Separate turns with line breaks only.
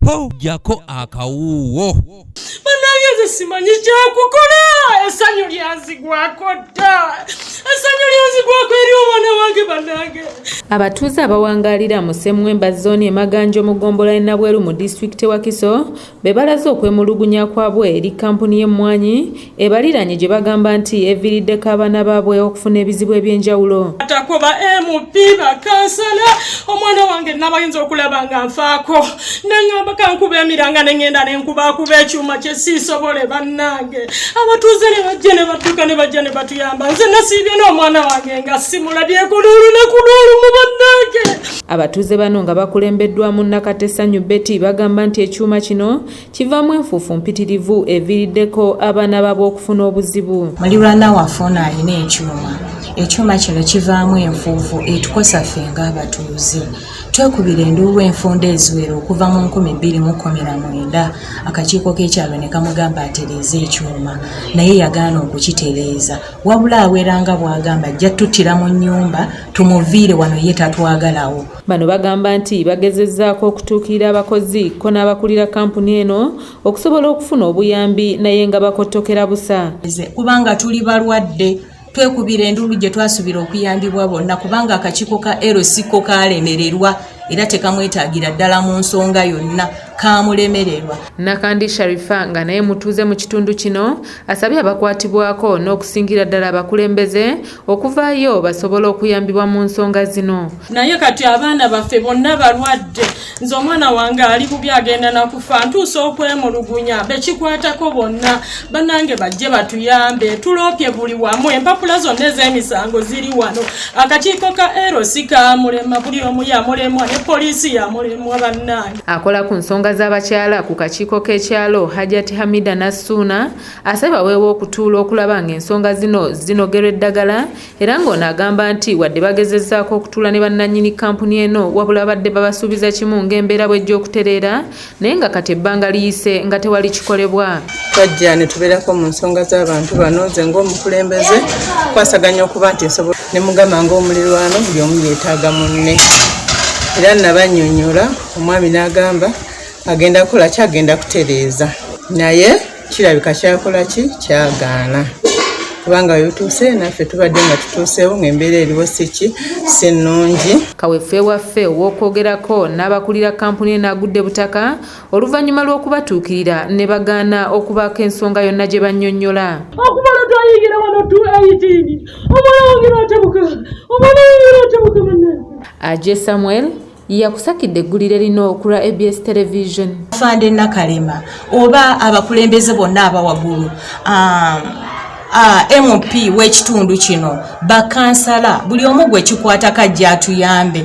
po jako akawuwo.
Banageze simanyi kyakukola essanyu lyanzigwako dda essanyu lyanzigwako eri omwana wange banange.
Abatuuze abawangalira mu Ssemwemba zooni Emaganjo mu Gombola e Nabweru mu disitulikiti wa Kiso be balaze okwemulugunya kwabwe eri kampuni y'emmwanyi ebaliranye gye bagamba nti eviiriddeko abaana baabwe okufuna ebizibu eby'enjawulo.
Atakoba MP bakansala omwana wange nabayinza okulaba nga nfaako nengamba kankuba emiranga nengenda nenkubakuba ekyuma kye siisobole bannange. Abatuuze ne bajja ne badduka ne bajja ne batuyamba nze nasiibye n'omwana wange nga simulabye kuluulu ne kuluulu mu bannange.
Abatuuze bano nga bakulembeddwamu Nakate Ssanyu Betty bagamba nti ekyuma kino kivaamu enfuufu mpitirivu eviiriddeko abaana baabwe okufuna obuzibu.
Mulirwana wafuna alina ekyuma kino kivaamu enfuufu etukosa ffe ng'abatuuze. Twekubira enduulu enfunda eziwera okuva mu 2019 akakiiko k'ekyalo ne kamugamba atereeze ekyuma naye yagaana okukitereeza wabula aweranga bw'agamba ajja tuttira mu nnyumba tumuviire wano ye tatwagalawo.
Bano bagamba nti bagezezzaako okutuukirira abakozi ko n'abakulira kampuni eno okusobola okufuna obuyambi naye nga bakottokera busa.
Kubanga tuli balwadde twekubira enduulu gye twasubira okuyambibwa bonna kubanga akakiiko ka LC ko kalemererwa era tekamwetaagira ddala mu nsonga yonna kamulemererwa.
Nakandi Sharifa nga naye mutuuze mu kitundu kino asabye abakwatibwako n'okusingira ddala abakulembeze okuvaayo basobole okuyambibwa mu nsonga zino.
Naye kati abaana baffe bonna balwadde nze omwana wange ali bubi agenda nakufa ntuusa okwemulugunya bekikwatako bonna bannange bajje batuyambe tuloopye buli wamu empapula zonna ez'emisango ziri wano akakiiko ka LC kamulema buli omu yamulemwa ne poliisi yamulemwa bannange.
Akola ku nsonga z'abakyala ku kakiiko k'ekyalo Hajati Hamida Nassuuna asaba weewo okutuula okulaba ng'ensonga zino zinogerwa eddagala era ng'ono agamba nti wadde bagezezzaako okutuula ne bannannyini kampuni eno wabula badde babasuubiza kimu ng'embeera bw'ejja okutereera naye nga kati ebbanga liyise nga tewali kikolebwa.
Twajja ne tubeerako mu nsonga z'abantu bano nze ng'omukulembeze kwasaganya okuba nti nsobola ne mugamba ng'omulirwano buli omu yeetaaga munne era nabannyonnyola omwami n'agamba agenda kukola kyagenda kutereeza naye kirabika kyakola ki kyagaana kubanga wetuuse naffe tubadde nga tutuuseewo ng'embeera eriwo si nnungi.
Kaweefube waffe ow'okwogerako n'abakulira kampuni eno agudde butaka oluvannyuma lw'okubatuukirira ne bagaana okubaako ensonga yonna gye bannyonnyola.
Okubala twayigira wano 218 omwana wange n'atebuka bannange.
Ajje Samuel yakusakidde eggulire lino okula ABS Television.
Fande Nakalema oba abakulembeze bonna abawaggulu MP w'ekitundu kino bakansala buli omu gwe kikwata kajja atuyambe.